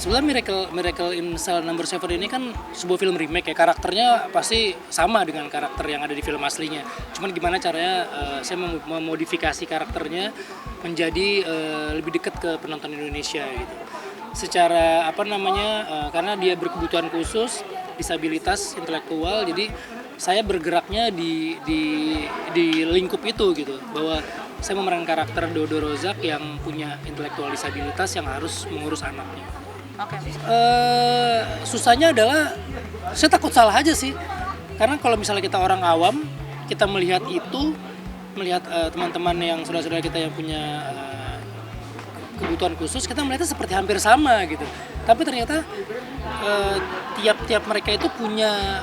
Sebenarnya Miracle in Cell Number 7 ini kan sebuah film remake ya, karakternya pasti sama dengan karakter yang ada di film aslinya. Cuman gimana caranya saya memodifikasi karakternya menjadi lebih dekat ke penonton Indonesia gitu. Secara karena dia berkebutuhan khusus, disabilitas intelektual, jadi saya bergeraknya di lingkup itu gitu, bahwa saya memerankan karakter Dodo Rozak yang punya intelektual disabilitas yang harus mengurus anaknya. Oke. Susahnya adalah saya takut salah aja sih, karena kalau misalnya kita orang awam, kita melihat teman-teman yang saudara-saudara kita yang punya kebutuhan khusus, kita melihatnya seperti hampir sama gitu. Tapi ternyata tiap-tiap mereka itu punya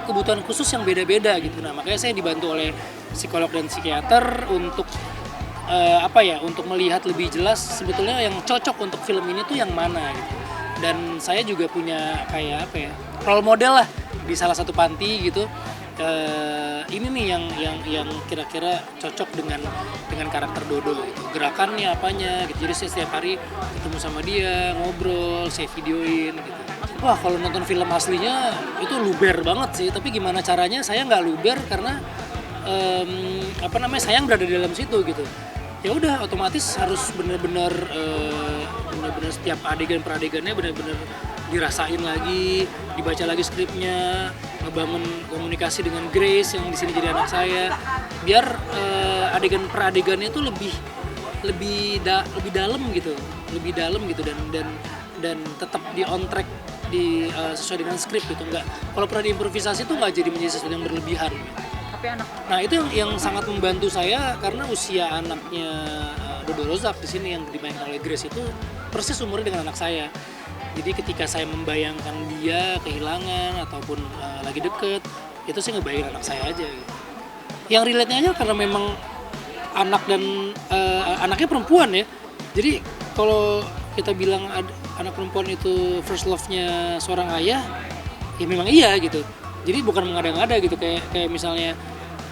kebutuhan khusus yang beda-beda gitu. Nah, makanya saya dibantu oleh psikolog dan psikiater untuk untuk melihat lebih jelas sebetulnya yang cocok untuk film ini tuh yang mana gitu. Dan saya juga punya role model lah di salah satu panti gitu. Ini nih yang kira-kira cocok dengan karakter Dodo gitu. Gerakannya apanya gitu. Jadi saya setiap hari ketemu sama dia, ngobrol, saya videoin gitu. Wah, kalau nonton film aslinya itu luber banget sih, tapi gimana caranya saya nggak luber karena saya yang berada di dalam situ gitu. Ya udah, otomatis harus benar-benar setiap adegan per adegannya benar-benar dirasain lagi, dibaca lagi skripnya, ngebangun komunikasi dengan Grace yang di sini jadi anak saya, biar adegan per adegannya itu lebih dalam gitu dan tetap di on track sesuai dengan skrip gitu. Enggak, kalau pernah diimprovisasi itu nggak jadi menjadi sesuatu yang berlebihan. Nah, itu yang sangat membantu saya karena usia anaknya Dodo Rozak di sini yang dimainkan oleh Grace itu persis umurnya dengan anak saya. Jadi ketika saya membayangkan dia kehilangan ataupun lagi deket, itu saya ngebayangin anak saya aja gitu. Yang relate-nya aja karena memang anaknya perempuan ya. Jadi kalau kita bilang anak perempuan itu first love-nya seorang ayah, ya memang iya gitu. Jadi bukan mengada-ngada gitu, kayak misalnya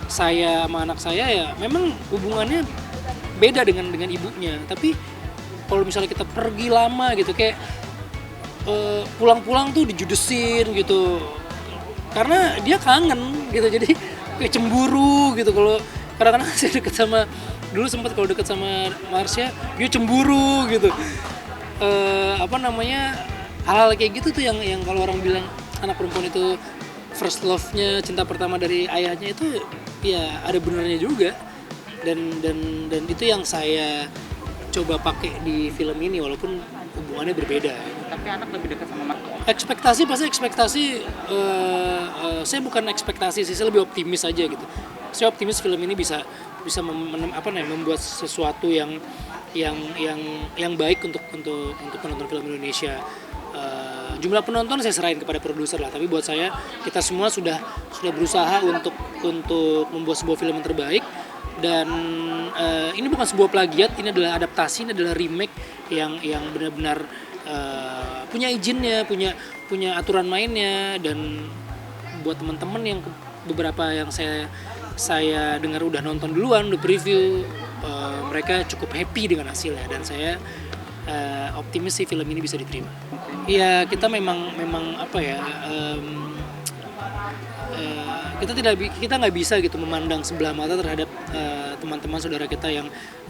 saya sama anak saya ya memang hubungannya beda dengan ibunya. Tapi kalau misalnya kita pergi lama gitu, kayak pulang-pulang tuh dijudesin gitu. Karena dia kangen gitu, jadi kayak cemburu gitu. Kalau kadang-kadang saya dulu sempat kalau deket sama Marsha, dia cemburu gitu. Hal-hal kayak gitu tuh yang kalau orang bilang anak perempuan itu first love-nya, cinta pertama dari ayahnya, itu ya ada benernya juga. Dan itu yang saya coba pakai di film ini walaupun hubungannya berbeda. Tapi anak lebih dekat sama Marco. Ekspektasi saya bukan ekspektasi sih, saya lebih optimis aja gitu. Saya optimis film ini bisa membuat sesuatu yang baik untuk penonton film Indonesia. Jumlah penonton saya serahin kepada produser lah, tapi buat saya kita semua sudah berusaha untuk membuat sebuah film yang terbaik. Dan ini bukan sebuah plagiat, ini adalah adaptasi, ini adalah remake yang benar-benar punya izinnya, punya aturan mainnya. Dan buat teman-teman yang beberapa yang saya dengar udah nonton duluan, udah preview, mereka cukup happy dengan hasilnya, dan saya optimis sih film ini bisa diterima. Ya, kita memang kita nggak bisa gitu memandang sebelah mata terhadap teman-teman saudara kita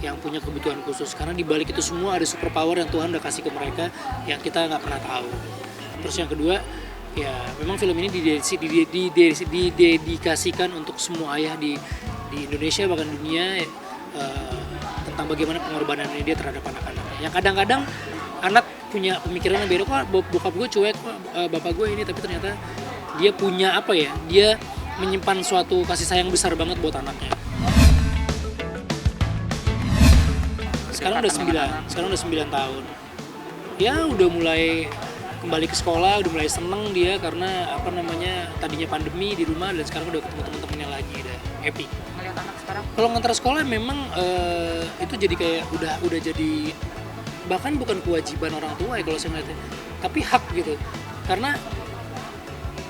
yang punya kebutuhan khusus, karena di balik itu semua ada superpower yang Tuhan udah kasih ke mereka yang kita nggak pernah tahu. Terus yang kedua, ya memang film ini didedikasikan untuk semua ayah di Indonesia bahkan dunia, tentang bagaimana pengorbanannya dia terhadap anak-anaknya. Yang kadang-kadang anak punya pemikiran yang beda, kok bokap gue cuek, kok bapak gue ini, tapi ternyata dia punya dia menyimpan suatu kasih sayang besar banget buat anaknya. Sekarang udah 9 tahun. Ya udah mulai kembali ke sekolah, udah mulai seneng dia karena tadinya pandemi di rumah, dan sekarang udah ketemu teman-temannya lagi, udah happy. Melihat anak sekarang. Kalau ngantar sekolah memang itu jadi kayak udah jadi bahkan bukan kewajiban orang tua ya kalau saya ngeliatnya, tapi hak gitu. Karena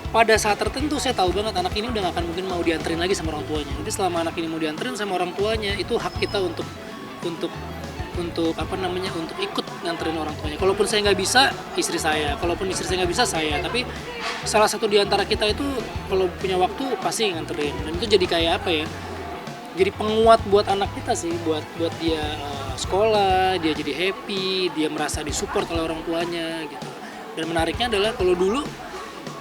pada saat tertentu saya tahu banget anak ini udah gak akan mungkin mau dianterin lagi sama orang tuanya. Jadi selama anak ini mau dianterin sama orang tuanya, itu hak kita untuk ikut nganterin orang tuanya. Kalaupun saya nggak bisa, istri saya. Kalaupun istri saya nggak bisa, saya. Tapi salah satu di antara kita itu kalau punya waktu pasti nganterin. Dan itu jadi kayak apa ya? Jadi penguat buat anak kita sih, buat dia sekolah, dia jadi happy, dia merasa disupport oleh orang tuanya gitu. Dan menariknya adalah kalau dulu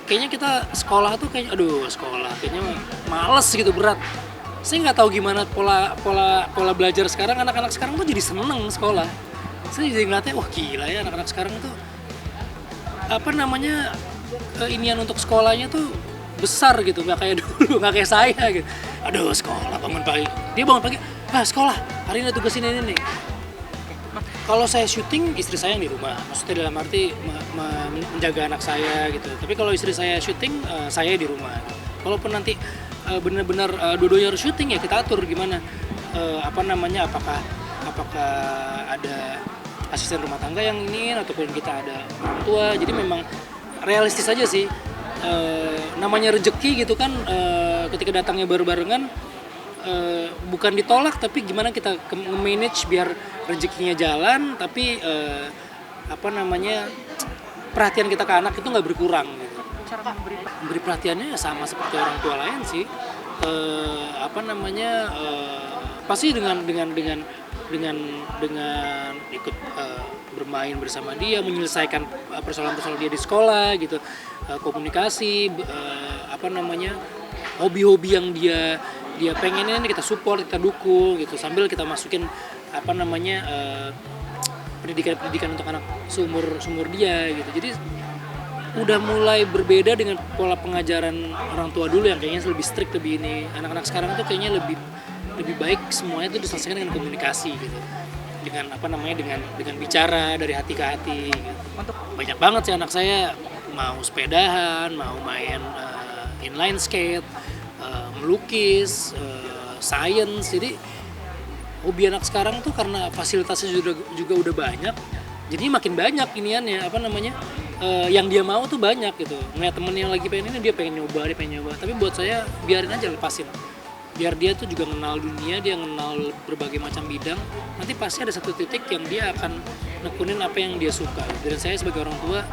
kayaknya kita sekolah tuh kayaknya sekolah kayaknya males gitu, berat. Saya nggak tahu gimana pola belajar sekarang, anak-anak sekarang tuh jadi seneng sekolah. Saya jadi ngeliatnya, wah gila ya anak-anak sekarang tuh inian untuk sekolahnya tuh besar gitu, nggak kayak dulu, nggak kayak saya gitu. Sekolah bangun pagi, dia bangun pagi, sekolah hari ini tugas ini nih. Kalau saya syuting, istri saya yang di rumah, maksudnya dalam arti menjaga anak saya gitu. Tapi kalau istri saya syuting, saya di rumah. Walaupun nanti benar-benar dua-duanya harus syuting, ya kita atur gimana, apakah ada asisten rumah tangga yang ini ataupun kita ada orang tua. Jadi memang realistis aja sih, namanya rezeki gitu kan, ketika datangnya barengan, bukan ditolak tapi gimana kita manage biar rezekinya jalan, tapi perhatian kita ke anak itu nggak berkurang gitu. Cara Memberi perhatiannya sama seperti orang tua lain sih, pasti dengan ikut bermain bersama dia, menyelesaikan persoalan-persoalan dia di sekolah gitu, komunikasi, hobi-hobi yang dia pengenin kita support, kita dukung gitu, sambil kita masukin pendidikan untuk anak seumur dia gitu. Jadi udah mulai berbeda dengan pola pengajaran orang tua dulu yang kayaknya lebih strict, lebih ini. Anak-anak sekarang tuh kayaknya lebih baik semuanya tuh diselesaikan dengan komunikasi gitu, dengan dengan bicara dari hati ke hati gitu. Banyak banget sih anak saya mau sepedahan, mau main inline skate, melukis, science. Jadi hobi anak sekarang tuh karena fasilitasnya juga udah banyak, jadi makin banyak iniannya yang dia mau tuh banyak gitu. Ngeliat temen yang lagi pengen ini, dia pengen nyoba. Tapi buat saya biarin aja, lepasin. Biar dia tuh juga kenal dunia, dia kenal berbagai macam bidang. Nanti pasti ada satu titik yang dia akan nekunin apa yang dia suka. Dan saya sebagai orang tua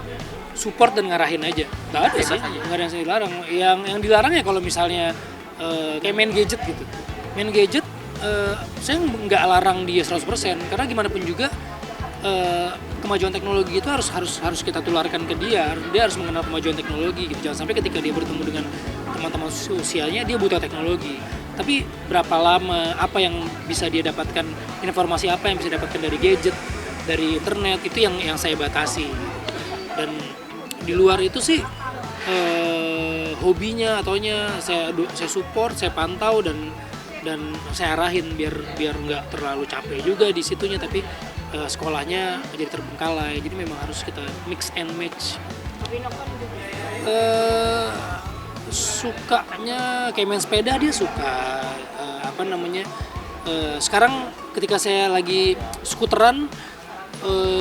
support dan ngarahin aja. Gak ada sih, gak ada yang saya dilarang. Yang dilarang ya kalau misalnya kayak main gadget gitu. Main gadget saya nggak larang dia 100%, karena gimana pun juga kemajuan teknologi itu harus kita tularkan ke dia. Dia harus mengenal kemajuan teknologi gitu. Jangan sampai ketika dia bertemu dengan teman-teman sosialnya dia buta teknologi. Tapi berapa lama, apa yang bisa dia dapatkan, informasi apa yang bisa dapatkan dari gadget, dari internet, itu yang saya batasi. Dan di luar itu sih hobinya ataunya saya support, saya pantau dan saya arahin biar nggak terlalu capek juga di situnya, tapi sekolahnya jadi terbengkalai. Jadi memang harus kita mix and match. Sukanya kayak main sepeda, dia suka sekarang ketika saya lagi skuteran,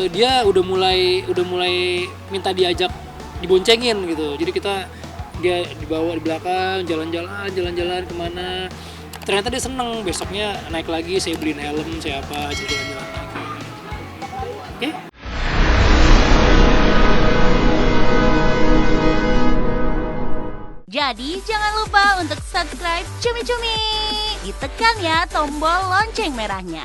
dia udah mulai minta diajak diboncengin gitu. Jadi dia dibawa di belakang jalan-jalan kemana. Ternyata dia seneng, besoknya naik lagi, saya beliin helm, saya jalan-jalan lagi. Oke? Jadi jangan lupa untuk subscribe Cumi Cumi. Ditekan ya tombol lonceng merahnya.